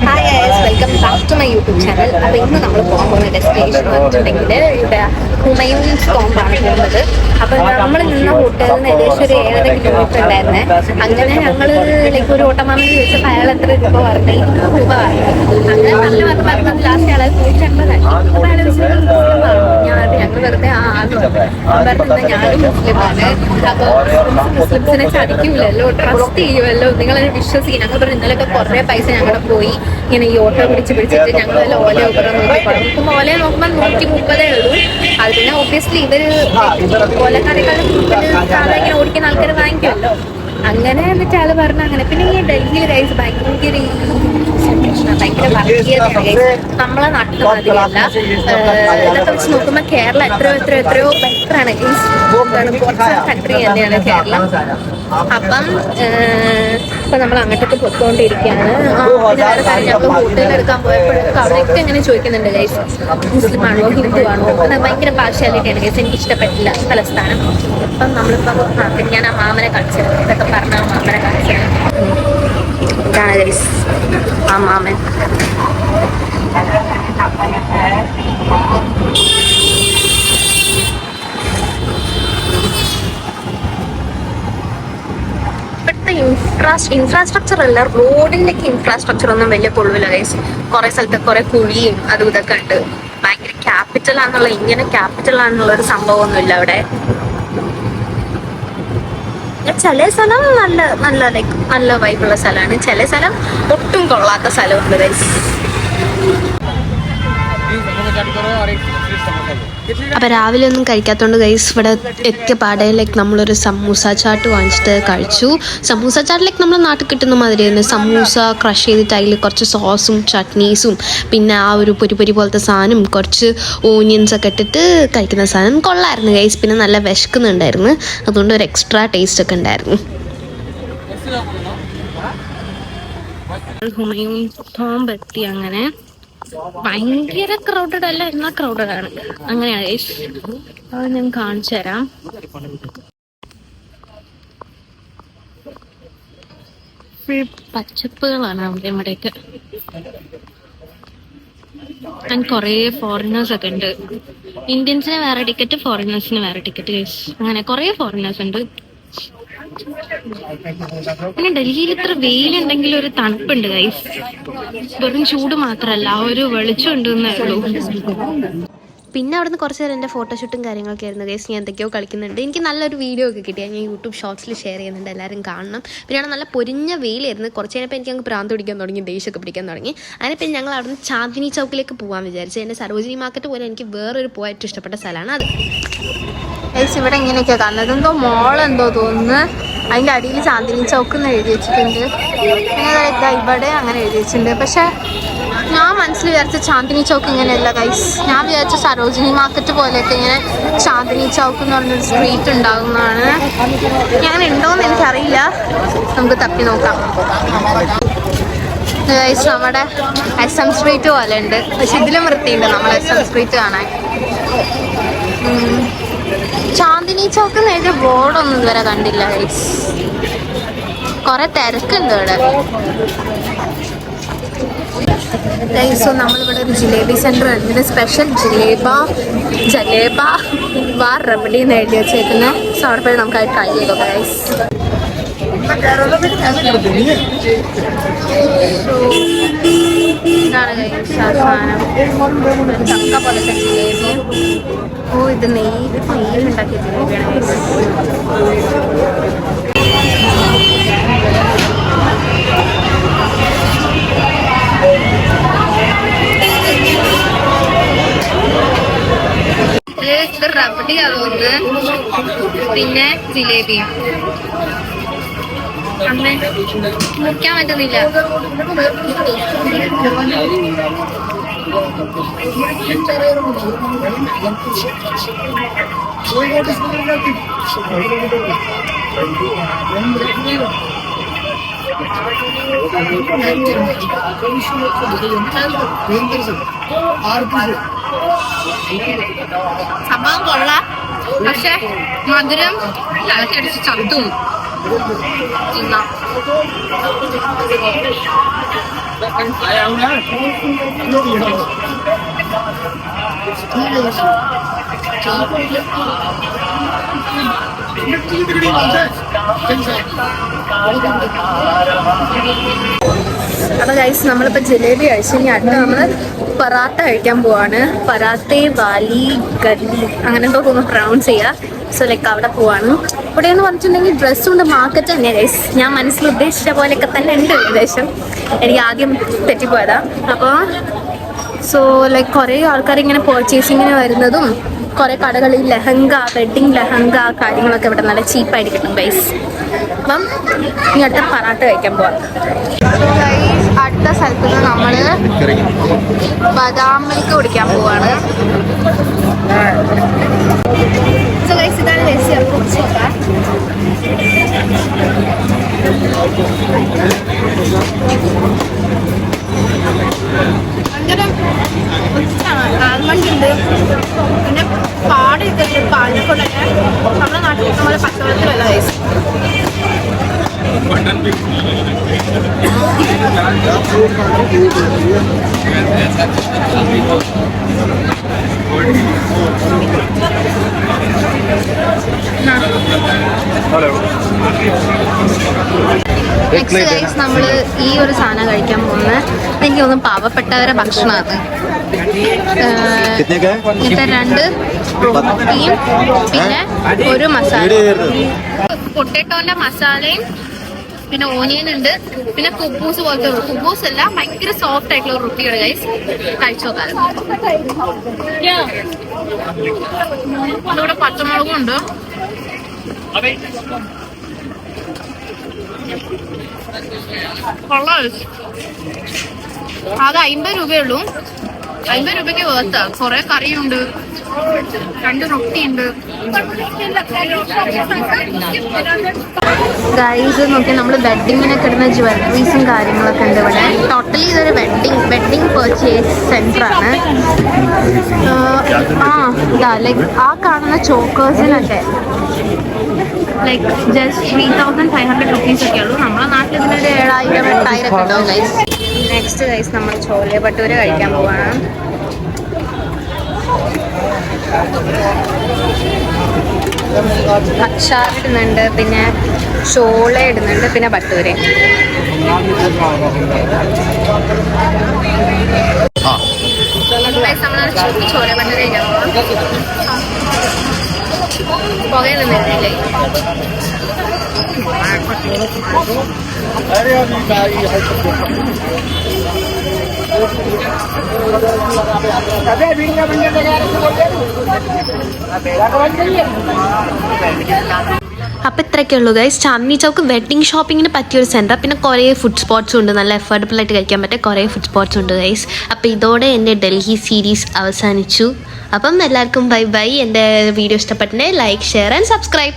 Hi guys, welcome back to my YouTube channel. അപ്പോൾ ഇന്ന് നമ്മൾ പോകാൻ പോകുന്ന ഡെസ്റ്റിനേഷൻ എന്ന് വെച്ചിട്ടുണ്ടെങ്കിൽ ഇവിടെ ഹുമയൂൺസ് ടോംബാണ് പോകുന്നത്. അപ്പോൾ നമ്മൾ നിന്ന ഹോട്ടലിൽ നിന്ന് ഏകദേശം ഒരു 7.5 കിലോമീറ്റർ ഉണ്ടായിരുന്നേ. അങ്ങനെ ഞങ്ങൾ ലൈക്ക് ഒരു ഓട്ടമാമനെ ചോദിച്ചപ്പോൾ അയാൾ എത്ര രൂപ പറഞ്ഞു? 20 രൂപ പറഞ്ഞു. അങ്ങനെ പറഞ്ഞ് ലാസ്റ്റ് അയാൾ 150 അപ്പോൾ അയാൾ ഞങ്ങൾ വെറുതെ പറഞ്ഞാൽ ഞാനും മുസ്ലിമാണ്, അപ്പോൾ മുസ്ലിംസിനെ ചതിക്കൂലല്ലോ, ട്രസ്റ്റ് ചെയ്യുമല്ലോ, നിങ്ങളെ വിശ്വസിക്കും. ഞങ്ങൾ പറഞ്ഞു ഇന്നലെയൊക്കെ കുറേ പൈസ ഞങ്ങളുടെ പോയി ഇങ്ങനെ ഈ ഓട്ടോ പിടിച്ചിട്ട് ഞങ്ങളെല്ലാം ഓല ഉപരം നോക്കിക്കോളും. ഇപ്പം ഓല നോക്കുമ്പോൾ 130 ഉള്ളൂ. അത് പിന്നെ ഒബ്വിയസ്ലി ഇവര് ഓലക്കാരെക്കാളും സാധാരണ ഇങ്ങനെ ഓടിക്കുന്ന ആൾക്കാർ വാങ്ങിക്കുമല്ലോ. അങ്ങനെ എന്നിട്ട് ആള് പറഞ്ഞ അങ്ങനെ. പിന്നെ ഈ ഡൽഹിയിൽ ഗൈസ് ഭയങ്കര ഭയങ്കര വർഗീയതയാണ്. നമ്മളെ നാട്ടിൽ മാതിരിയല്ല. ഇതൊക്കെ വെച്ച് നോക്കുമ്പോൾ കേരളം എത്രയോ ബെറ്ററാണ്. കൺട്രി തന്നെയാണ് കേരളം. അപ്പം ഇപ്പൊ നമ്മൾ അങ്ങോട്ടൊക്കെ പൊയ്ക്കൊണ്ടിരിക്കുകയാണ്. പിന്നെ വേറെ കാര്യം, ഞങ്ങൾക്ക് ഹോട്ടലിൽ എടുക്കാൻ പോയപ്പോഴൊക്കെ അവിടെയൊക്കെ എങ്ങനെ ചോദിക്കുന്നുണ്ട് ഗൈസ്, മുസ്ലിം ആണോ ഹിന്ദു ആണോ? അത് ഭയങ്കര പാർഷ്യാലിറ്റിയാണ് ഗൈസ്. എനിക്ക് ഇഷ്ടപ്പെട്ടില്ല തലസ്ഥാനം. അപ്പം നമ്മളിപ്പം പിന്നെ ഞാൻ ആ മാമനെ കളിച്ചത് ഇതൊക്കെ പറഞ്ഞ ആ മാമനെ കളിച്ചത് ഇതാണ് ഗൈസ് ആ മാമൻ. ഇൻഫ്രാസ്ട്രക്ചർ അല്ല, റോഡിൻ്റെയൊക്കെ ഇൻഫ്രാസ്ട്രക്ചർ ഒന്നും വലിയ കൊള്ളില്ല ഗൈസ്. കുറെ സ്ഥലത്ത് കുറെ കുഴിയും അതും ഇതൊക്കെ ഉണ്ട്. ഭയങ്കര ക്യാപിറ്റൽ ആണെന്നുള്ള, ഇങ്ങനെ ക്യാപിറ്റൽ ആണെന്നുള്ള ഒരു സംഭവമൊന്നുമില്ല അവിടെ. ചില സ്ഥലം നല്ല ലൈക്ക് നല്ല വൈബുള്ള സ്ഥലമാണ്, ചില സ്ഥലം ഒട്ടും കൊള്ളാത്ത സ്ഥലമുണ്ട് ഗൈസ്. അപ്പോൾ രാവിലെ ഒന്നും കഴിക്കാത്തതുകൊണ്ട് ഗൈസ് ഇവിടെ എത്തിയ പാടയിലേക്ക് നമ്മളൊരു സമൂസ ചാട്ട് വാങ്ങിച്ചിട്ട് കഴിച്ചു. സമൂസ ചാട്ടിലേക്ക് നമ്മൾ നാട്ടിൽ കിട്ടുന്ന മാതിരി തന്നെ സമൂസ ക്രഷ് ചെയ്തിട്ട് അതിൽ കുറച്ച് സോസും ചട്നീസും പിന്നെ ആ ഒരു പൊരി പോലത്തെ സാധനം കുറച്ച് ഓനിയൻസൊക്കെ ഇട്ടിട്ട് കഴിക്കുന്ന സാധനം കൊള്ളായിരുന്നു ഗൈസ്. പിന്നെ നല്ല വിശക്കുന്നുണ്ടായിരുന്നു, അതുകൊണ്ട് ഒരു എക്സ്ട്രാ ടേസ്റ്റ് ഒക്കെ ഉണ്ടായിരുന്നു. ഹുമയൂൺ ടോംബ് എത്തി. അങ്ങനെ ഭയങ്കര ക്രൗഡഡ് അല്ല, എന്നാൽ ക്രൗഡഡ് ആണ്. അങ്ങനെയാണ് അത് ഞാൻ കാണിച്ചു തരാം. ഫുൾ പച്ചപ്പുകളാണ് അവിടെ ഇവിടെയൊക്കെ. കുറേ ഫോറിനേഴ്സ് ഒക്കെ ഉണ്ട്. ഇന്ത്യൻസിന് വേറെ ടിക്കറ്റ്, ഫോറിനേഴ്സിന് വേറെ ടിക്കറ്റ് ഗൈസ്. അങ്ങനെ കുറേ ഫോറിനേഴ്സ് ഉണ്ട്. പിന്നെ ഡൽഹിയിൽ ഇത്ര വെയിലുണ്ടെങ്കിൽ ഒരു തണുപ്പുണ്ട് ഗൈസ്. വെറും ചൂട് മാത്രമല്ല, ആ ഒരു വെളിച്ചം ഉണ്ടെന്നേ ഉള്ളൂ. പിന്നെ അവിടുന്ന് കുറച്ച് നേരം എൻ്റെ ഫോട്ടോഷൂട്ടും കാര്യങ്ങളൊക്കെ ആയിരുന്നു ഗൈസ്. ഞാൻ എന്തൊക്കെയോ കളിക്കുന്നുണ്ട്. എനിക്ക് നല്ലൊരു വീഡിയോ ഒക്കെ കിട്ടിയാൽ ഞാൻ യൂട്യൂബ് ഷോർട്സിൽ ഷെയർ ചെയ്യുന്നുണ്ട്, എല്ലാവരും കാണണം. പിന്നെയാണ് നല്ല പൊരിഞ്ഞ വെയിലായിരുന്നു. കുറച്ച് കഴിഞ്ഞപ്പോൾ എനിക്ക് അങ്ങ് പ്രാന്ത് പിടിക്കാൻ തുടങ്ങി, ദേഷ്യമൊക്കെ പിടിക്കാൻ തുടങ്ങി. അതിനിപ്പോൾ ഞങ്ങൾ അവിടുന്ന് ചാന്ദിനി ചൗക്കിലേക്ക് പോകാൻ വിചാരിച്ചു. എൻ്റെ സരോജിനി മാർക്കറ്റ് പോലെ എനിക്ക് വേറൊരു പോയിട്ട് ഇഷ്ടപ്പെട്ട സ്ഥലമാണ് അത്. ഗൈസ് ഇവിടെ ഇങ്ങനെയൊക്കെയാണ് കാണുന്നത്. എന്തോ മോളെന്തോ തോന്നുന്നു. അതിൻ്റെ അടിയിൽ ചാന്ദിനി ചൗക്ക് എന്ന് എഴുതി വെച്ചിട്ടുണ്ട്. പിന്നെ ഇവിടെ അങ്ങനെ എഴുതി വെച്ചിട്ടുണ്ട്. പക്ഷേ ഞാൻ മനസ്സിൽ വിചാരിച്ച ചാന്ദിനി ചൗക്ക് ഇങ്ങനെയല്ല ഗൈസ്. ഞാൻ വിചാരിച്ച സരോജിനി മാർക്കറ്റ് പോലെയൊക്കെ ഇങ്ങനെ ചാന്ദിനി ചൗക്ക് എന്ന് പറഞ്ഞൊരു സ്ട്രീറ്റ് ഉണ്ടാകുന്നതാണ്. അങ്ങനെ ഉണ്ടോയെന്ന് എനിക്കറിയില്ല, നമുക്ക് തപ്പി നോക്കാം. ഗൈസ് നമ്മുടെ SM സ്ട്രീറ്റ് പോലെ ഉണ്ട്, പക്ഷെ ഇതിലും വൃത്തിയുണ്ട് നമ്മൾ SM സ്ട്രീറ്റ് കാണാൻ. ചാന്ദിനി ചൗക്ക് എന്ന് എഴുതിയ ബോർഡൊന്നും ഇതുവരെ കണ്ടില്ല ഗൈസ്. കുറെ തിരക്കുണ്ട് ഇവിടെ. സോ നമ്മളിവിടെ ഒരു ജിലേബി സെന്റർ ഉണ്ട്. ഇതിന് സ്പെഷ്യൽ ജലേബ വാർ റബഡി എന്ന് എഴുതി വെച്ചേക്കുന്നത്. സോ അവിടെ പോയി നമുക്ക് അത് ട്രൈ ചെയ്തോ ഗൈസ്. ഇതാണ് ഗൈസ് സാധനം, ചക്ക പോലത്തെ ജിലേബി. ഓ ഇത് നെയ്യിലുണ്ടാക്കിയ ജിലേബിയാണ് ഗൈസ്. ഇത് റബഡി അതുകൊണ്ട് പിന്നെ ജിലേബിയും അങ്ങനെ മുറിക്കാൻ പറ്റുന്നില്ല. സംഭവം കൊള്ളാം, പക്ഷെ മധുരം തലക്കടിച്ച് ചത്തും തിന്നാം. അപ്പോൾ ഗൈസ് നമ്മളിപ്പോൾ ജിലേബി കഴിച്ചു. ഇനി അടുത്ത് നമ്മൾ പറാത്ത കഴിക്കാൻ പോവാണ്. പറാത്തെ വാലി ഗല്ലി അങ്ങനെ എന്തോ തോന്നുന്നു പ്രൊണൗൺസ് ചെയ്യുക. സോ ലൈക്ക് അവിടെ പോവാണ്. ഇവിടെ എന്ന് പറഞ്ഞിട്ടുണ്ടെങ്കിൽ ഡ്രസ്സ് കൊണ്ട് മാർക്കറ്റ് തന്നെ ഗൈസ്. ഞാൻ മനസ്സിൽ ഉദ്ദേശിച്ച പോലെയൊക്കെ തന്നെ ഉണ്ട് ഏകദേശം. എനിക്ക് ആദ്യം തെറ്റിപ്പോയതാ. അപ്പോൾ സോ ലൈക്ക് കുറേ ആൾക്കാർ ഇങ്ങനെ പർച്ചേസിങ്ങിന് വരുന്നതും കുറേ കടകളിൽ ലെഹങ്ക, വെഡ്ഡിങ് ലെഹങ്ക കാര്യങ്ങളൊക്കെ ഇവിടെ നല്ല ചീപ്പായിട്ട് കിട്ടും ഗൈസ്. അപ്പം ഇനി അടുത്ത പറാട്ട കഴിക്കാൻ പോവാം. അടുത്ത സ്ഥലത്ത് നിന്ന് നമ്മൾ ബദാം മിൽക്ക് കുടിക്കാൻ പോവാണ്. സോ ഗൈസ് ഇതാണ് രഹസ്യം. കുടിച്ച് നോക്കാം. ഭയങ്കര ആൽമണ്ട് ഉണ്ട്, പിന്നെ പാടിട്ടുണ്ട്. പാലിനെ കൊണ്ടൊക്കെ നമ്മുടെ നാട്ടിൽ നമ്മളെ പച്ചവെള്ളത്തിലല്ല ഗൈസ്. നെക്സ്റ്റ് ഗൈസ് നമ്മൾ ഈ ഒരു സാധനം കഴിക്കാൻ പോകുന്നത് എനിക്ക് തോന്നുന്നു പാവപ്പെട്ടവരെ ഭക്ഷണമാണ്. ഇത് 2 റൊട്ടിയും പിന്നെ ഒരു മസാല, പൊട്ടറ്റോന്റെ മസാലയും പിന്നെ ഓനിയൻ ഉണ്ട്, പിന്നെ കുബൂസ് പോലത്തെ കുബൂസ് അല്ല, ഭയങ്കര സോഫ്റ്റ് ആയിട്ടുള്ള റൊട്ടിയാണ് ഗൈസ്. കഴിച്ചു നോക്കാം. ഇവിടെ പച്ചമുളകും ഉണ്ട്. ആകെ 50 രൂപയുള്ളൂ. 50 രൂപയ്ക്ക് വേർത്താ. കുറെ കറിയുണ്ട്, 2 റൊട്ടിയുണ്ട്. ഗൈസ് നോക്കി നമ്മൾ വെഡ്ഡിങ്ങിനൊക്കെ ഇടുന്ന ജ്വല്ലറീസും കാര്യങ്ങളൊക്കെ ഉണ്ട് ഇവിടെ. ടോട്ടലി ഇതൊരു വെഡ്ഡിങ് പർച്ചേസ് സെന്റർ ആണ്. ഇതാ ലൈക്ക് ആ കാണുന്ന ചോക്കേഴ്സിനൊക്കെ ലൈക്ക് ജസ്റ്റ് 3500 റുപ്പീസ് ഒക്കെ ഉള്ളൂ. നമ്മളെ നാട്ടിൽ ഇതിനൊരു 7000 8000 ഒക്കെ ഉണ്ടാവും ഗൈസ്. നെക്സ്റ്റ് ഗൈസ് നമ്മൾ ചോലെ ഭട്ടൂര കഴിക്കാൻ പോവാണ്. അച്ചാർ ഇടുന്നുണ്ട്, പിന്നെ ചോള ഇടുന്നുണ്ട്, പിന്നെ ഭട്ടൂര. ചോല ഭട്ടൂര കഴിക്കാൻ പോവാം. പുകയൊന്നും വരുന്നില്ലേ? അപ്പോൾ ഇത്രയൊക്കെ ഉള്ളൂ ഗൈസ്. ചാന്ദിനി ചൗക്ക് വെഡ്ഡിങ് ഷോപ്പിങ്ങിന് പറ്റിയൊരു സെൻറ്റർ. പിന്നെ കുറേ ഫുഡ് സ്പോട്ട്സും ഉണ്ട്, നല്ല അഫോർഡബിൾ ആയിട്ട് കഴിക്കാൻ പറ്റിയ കുറേ ഫുഡ് സ്പോട്ട്സ് ഉണ്ട് ഗൈസ്. അപ്പോൾ ഇതോടെ എൻ്റെ ഡൽഹി സീരീസ് അവസാനിച്ചു. അപ്പം എല്ലാവർക്കും ബൈ ബൈ. എൻ്റെ വീഡിയോ ഇഷ്ടപ്പെട്ടിട്ടുണ്ടെങ്കിൽ ലൈക്ക്, ഷെയർ ആൻഡ് സബ്സ്ക്രൈബ്.